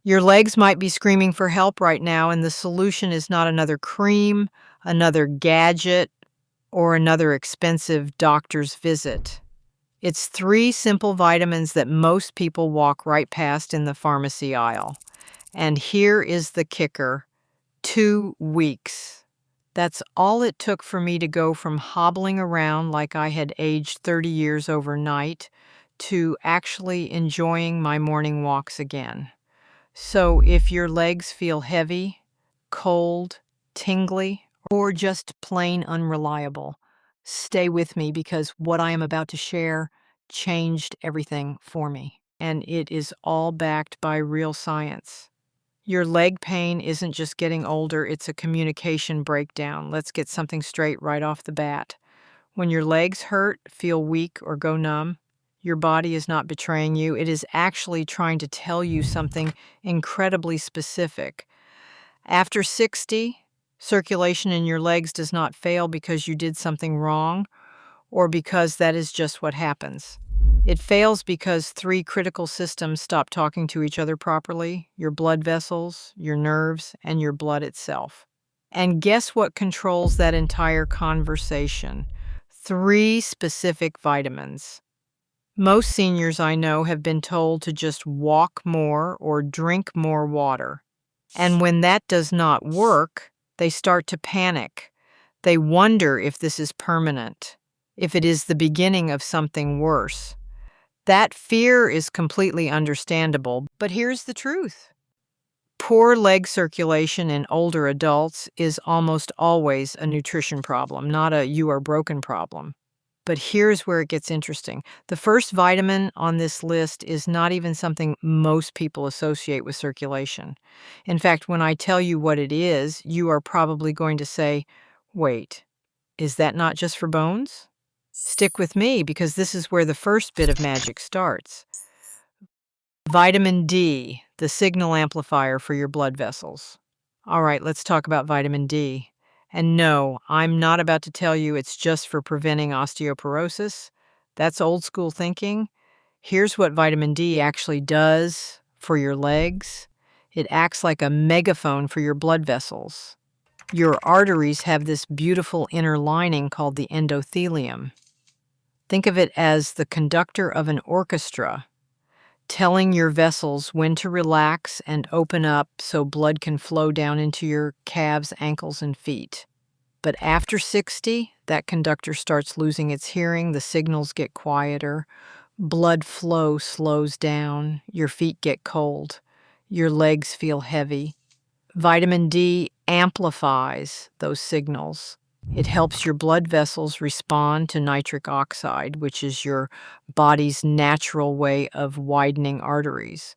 Your legs might be screaming for help right now, and the solution is not another cream, another gadget, or another expensive doctor's visit. It's 3 simple vitamins that most people walk right past in the pharmacy aisle. And here is the kicker: 2 weeks. That's all it took for me to go from hobbling around like I had aged 30 years overnight to actually enjoying my morning walks again. So if your legs feel heavy, cold, tingly, or just plain unreliable, stay with me because what I am about to share changed everything for me. And it is all backed by real science. Your leg pain isn't just getting older, it's a communication breakdown. Let's get something straight right off the bat. When your legs hurt, feel weak, or go numb, your body is not betraying you. It is actually trying to tell you something incredibly specific. After 60, circulation in your legs does not fail because you did something wrong or because that is just what happens. It fails because 3 critical systems stop talking to each other properly: your blood vessels, your nerves, and your blood itself. And guess what controls that entire conversation? 3 specific vitamins. Most seniors I know have been told to just walk more or drink more water. And when that does not work, they start to panic. They wonder if this is permanent, if it is the beginning of something worse. That fear is completely understandable, but here's the truth. Poor leg circulation in older adults is almost always a nutrition problem, not a you are broken problem. But here's where it gets interesting. The first vitamin on this list is not even something most people associate with circulation. In fact, when I tell you what it is, you are probably going to say, wait, is that not just for bones? Stick with me because this is where the first bit of magic starts. Vitamin D, the signal amplifier for your blood vessels. All right, let's talk about vitamin D. And no, I'm not about to tell you it's just for preventing osteoporosis. That's old school thinking. Here's what vitamin D actually does for your legs. It acts like a megaphone for your blood vessels. Your arteries have this beautiful inner lining called the endothelium. Think of it as the conductor of an orchestra, telling your vessels when to relax and open up so blood can flow down into your calves, ankles, and feet. But after 60, that conductor starts losing its hearing, the signals get quieter, blood flow slows down, your feet get cold, your legs feel heavy. Vitamin D amplifies those signals. It helps your blood vessels respond to nitric oxide, which is your body's natural way of widening arteries.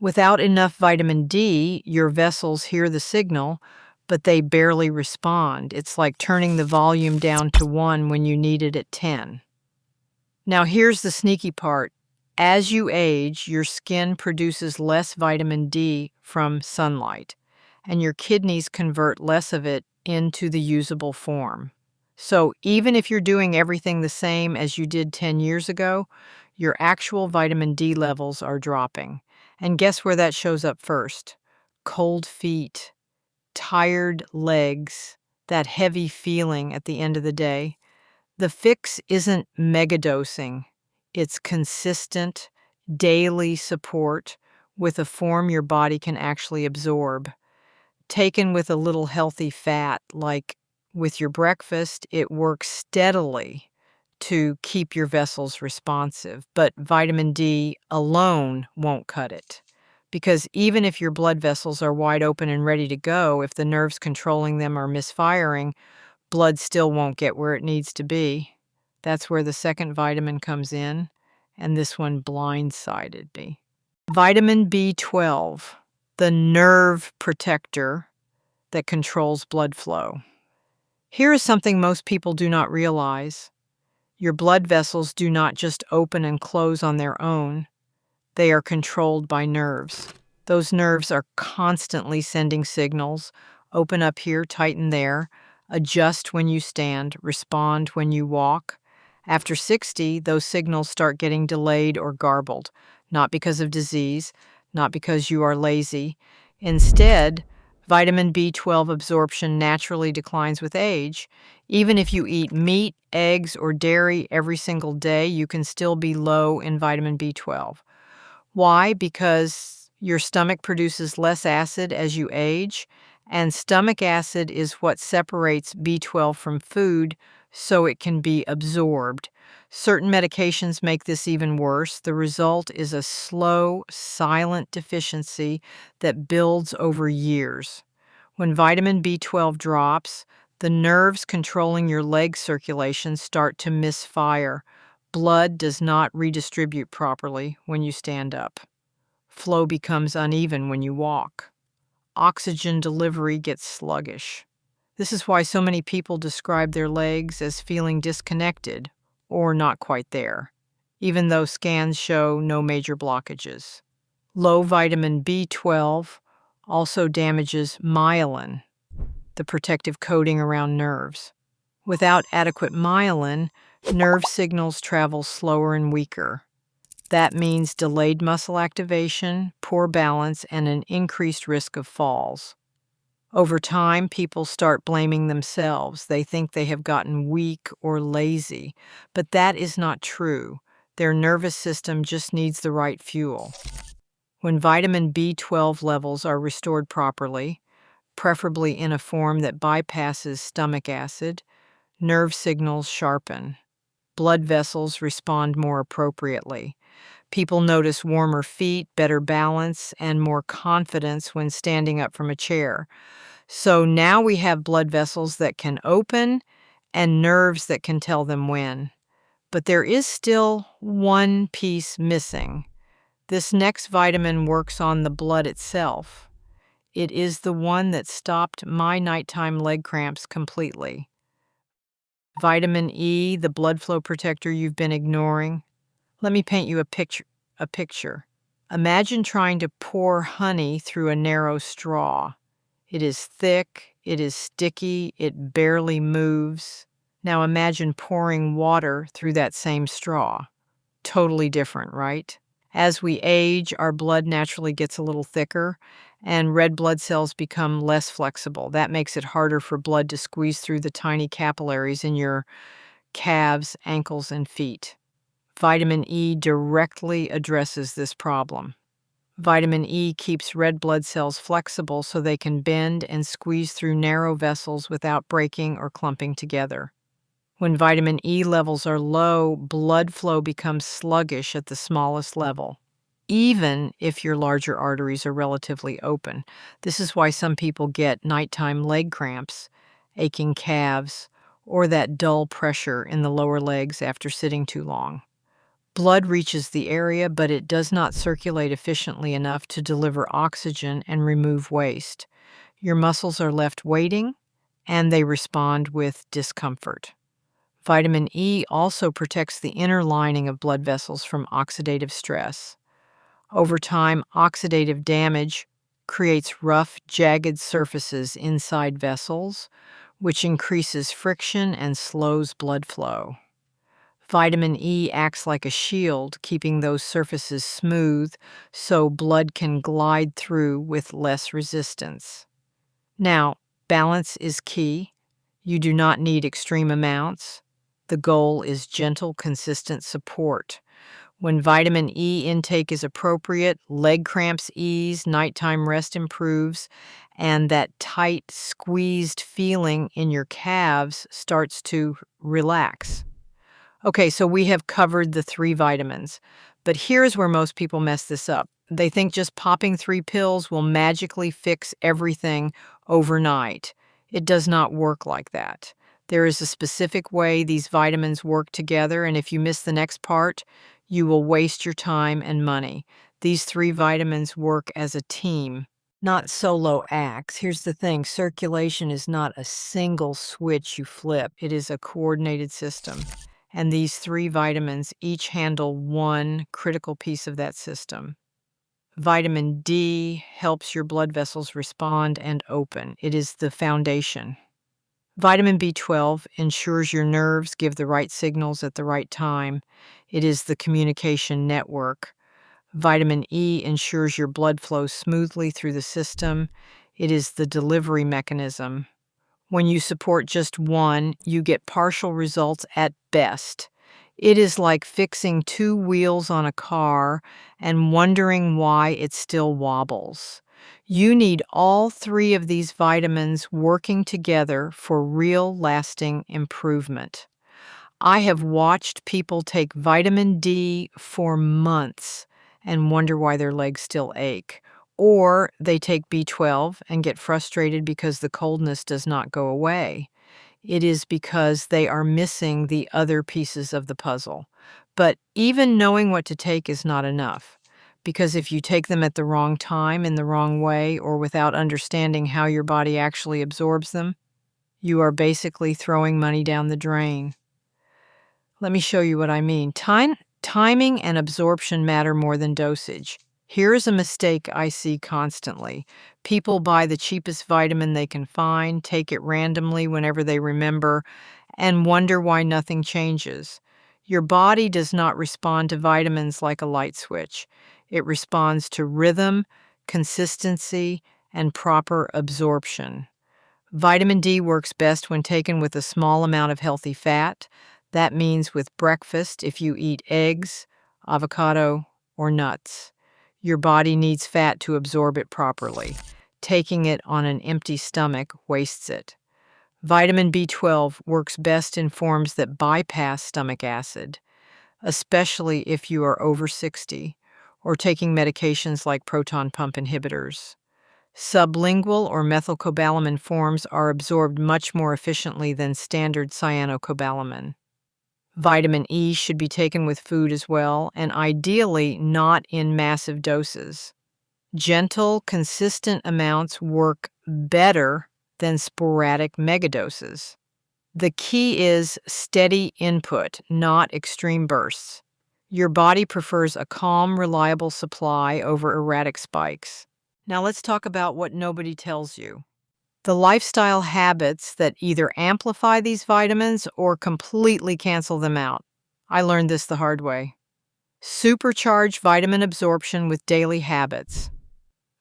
Without enough vitamin D, your vessels hear the signal, but they barely respond. It's like turning the volume down to 1 when you need it at 10. Now, here's the sneaky part. As you age, your skin produces less vitamin D from sunlight, and your kidneys convert less of it into the usable form. So even if you're doing everything the same as you did 10 years ago, your actual vitamin D levels are dropping. And guess where that shows up first? Cold feet, tired legs, that heavy feeling at the end of the day. The fix isn't megadosing. It's consistent, daily support with a form your body can actually absorb. Taken with a little healthy fat, like with your breakfast, it works steadily to keep your vessels responsive. But vitamin D alone won't cut it. Because even if your blood vessels are wide open and ready to go, if the nerves controlling them are misfiring, blood still won't get where it needs to be. That's where the second vitamin comes in, and this one blindsided me. Vitamin B12, the nerve protector that controls blood flow. Here is something most people do not realize. Your blood vessels do not just open and close on their own. They are controlled by nerves. Those nerves are constantly sending signals. Open up here, tighten there, adjust when you stand, respond when you walk. After 60, those signals start getting delayed or garbled, not because of disease, not because you are lazy. Instead, vitamin B12 absorption naturally declines with age. Even if you eat meat, eggs, or dairy every single day, you can still be low in vitamin B12. Why? Because your stomach produces less acid as you age, and stomach acid is what separates B12 from food so it can be absorbed. Certain medications make this even worse. The result is a slow, silent deficiency that builds over years. When vitamin B12 drops, the nerves controlling your leg circulation start to misfire. Blood does not redistribute properly when you stand up. Flow becomes uneven when you walk. Oxygen delivery gets sluggish. This is why so many people describe their legs as feeling disconnected or not quite there, even though scans show no major blockages. Low vitamin B12 also damages myelin, the protective coating around nerves. Without adequate myelin, nerve signals travel slower and weaker. That means delayed muscle activation, poor balance, and an increased risk of falls. Over time, people start blaming themselves. They think they have gotten weak or lazy, but that is not true. Their nervous system just needs the right fuel. When vitamin B12 levels are restored properly, preferably in a form that bypasses stomach acid, nerve signals sharpen. Blood vessels respond more appropriately. People notice warmer feet, better balance, and more confidence when standing up from a chair. So now we have blood vessels that can open and nerves that can tell them when. But there is still one piece missing. This next vitamin works on the blood itself. It is the one that stopped my nighttime leg cramps completely. Vitamin E, the blood flow protector you've been ignoring. Let me paint you a picture. Imagine trying to pour honey through a narrow straw. It is thick, it is sticky, it barely moves. Now imagine pouring water through that same straw. Totally different, right? As we age, our blood naturally gets a little thicker, and red blood cells become less flexible. That makes it harder for blood to squeeze through the tiny capillaries in your calves, ankles, and feet. Vitamin E directly addresses this problem. Vitamin E keeps red blood cells flexible so they can bend and squeeze through narrow vessels without breaking or clumping together. When vitamin E levels are low, blood flow becomes sluggish at the smallest level, even if your larger arteries are relatively open. This is why some people get nighttime leg cramps, aching calves, or that dull pressure in the lower legs after sitting too long. Blood reaches the area, but it does not circulate efficiently enough to deliver oxygen and remove waste. Your muscles are left waiting, and they respond with discomfort. Vitamin E also protects the inner lining of blood vessels from oxidative stress. Over time, oxidative damage creates rough, jagged surfaces inside vessels, which increases friction and slows blood flow. Vitamin E acts like a shield, keeping those surfaces smooth so blood can glide through with less resistance. Now, balance is key. You do not need extreme amounts. The goal is gentle, consistent support. When vitamin E intake is appropriate, leg cramps ease, nighttime rest improves, and that tight, squeezed feeling in your calves starts to relax. Okay, so we have covered the 3 vitamins, but here's where most people mess this up. They think just popping 3 pills will magically fix everything overnight. It does not work like that. There is a specific way these vitamins work together, and if you miss the next part, you will waste your time and money. These 3 vitamins work as a team, not solo acts. Here's the thing, circulation is not a single switch you flip. It is a coordinated system. And these 3 vitamins each handle one critical piece of that system. Vitamin D helps your blood vessels respond and open. It is the foundation. Vitamin B12 ensures your nerves give the right signals at the right time. It is the communication network. Vitamin E ensures your blood flows smoothly through the system. It is the delivery mechanism. When you support just one, you get partial results at best. It is like fixing two wheels on a car and wondering why it still wobbles. You need all three of these vitamins working together for real lasting improvement. I have watched people take vitamin D for months and wonder why their legs still ache. Or they take B12 and get frustrated because the coldness does not go away. It is because they are missing the other pieces of the puzzle. But even knowing what to take is not enough. Because if you take them at the wrong time, in the wrong way, or without understanding how your body actually absorbs them, you are basically throwing money down the drain. Let me show you what I mean. Timing and absorption matter more than dosage. Here is a mistake I see constantly. People buy the cheapest vitamin they can find, take it randomly whenever they remember, and wonder why nothing changes. Your body does not respond to vitamins like a light switch. It responds to rhythm, consistency, and proper absorption. Vitamin D works best when taken with a small amount of healthy fat. That means with breakfast if you eat eggs, avocado, or nuts. Your body needs fat to absorb it properly. Taking it on an empty stomach wastes it. Vitamin B12 works best in forms that bypass stomach acid, especially if you are over 60 or taking medications like proton pump inhibitors. Sublingual or methylcobalamin forms are absorbed much more efficiently than standard cyanocobalamin. Vitamin E should be taken with food as well, and ideally not in massive doses. Gentle, consistent amounts work better than sporadic megadoses. The key is steady input, not extreme bursts. Your body prefers a calm, reliable supply over erratic spikes. Now let's talk about what nobody tells you. The lifestyle habits that either amplify these vitamins or completely cancel them out. I learned this the hard way. Supercharge vitamin absorption with daily habits.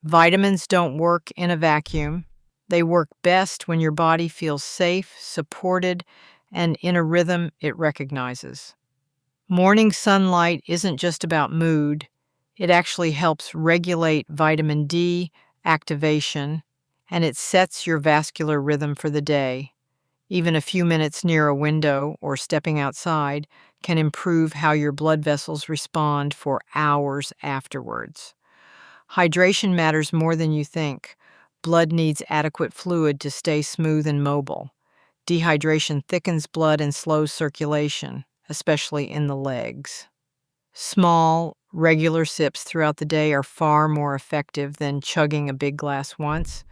Vitamins don't work in a vacuum. They work best when your body feels safe, supported, and in a rhythm it recognizes. Morning sunlight isn't just about mood. It actually helps regulate vitamin D activation, and it sets your vascular rhythm for the day. Even a few minutes near a window or stepping outside can improve how your blood vessels respond for hours afterwards. Hydration matters more than you think. Blood needs adequate fluid to stay smooth and mobile. Dehydration thickens blood and slows circulation, especially in the legs. Small, regular sips throughout the day are far more effective than chugging a big glass once.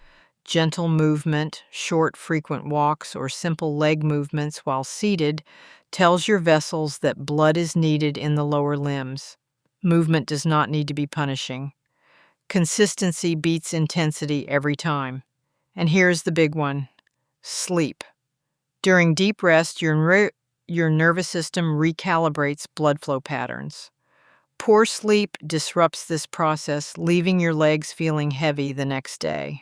Gentle movement, short, frequent walks, or simple leg movements while seated tells your vessels that blood is needed in the lower limbs. Movement does not need to be punishing. Consistency beats intensity every time. And here's the big one: sleep. During deep rest, your nervous system recalibrates blood flow patterns. Poor sleep disrupts this process, leaving your legs feeling heavy the next day.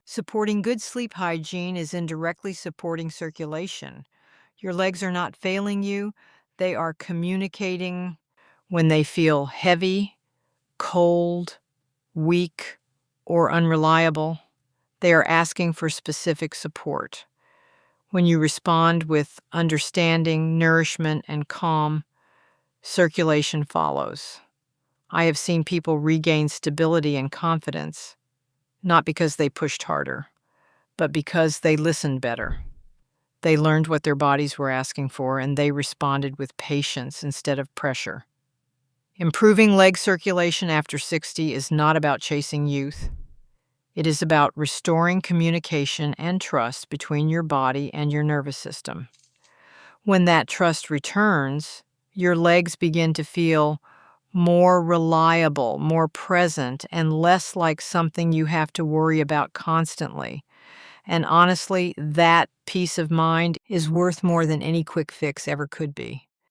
Supporting good sleep hygiene is indirectly supporting circulation. Your legs are not failing you, they are communicating when they feel heavy, cold, weak, or unreliable. They are asking for specific support. When you respond with understanding, nourishment, and calm, circulation follows. I have seen people regain stability and confidence, not because they pushed harder, but because they listened better. They learned what their bodies were asking for, and they responded with patience instead of pressure. Improving leg circulation after 60 is not about chasing youth. It is about restoring communication and trust between your body and your nervous system. When that trust returns, your legs begin to feel more reliable, more present, and less like something you have to worry about constantly. And honestly, that peace of mind is worth more than any quick fix ever could be.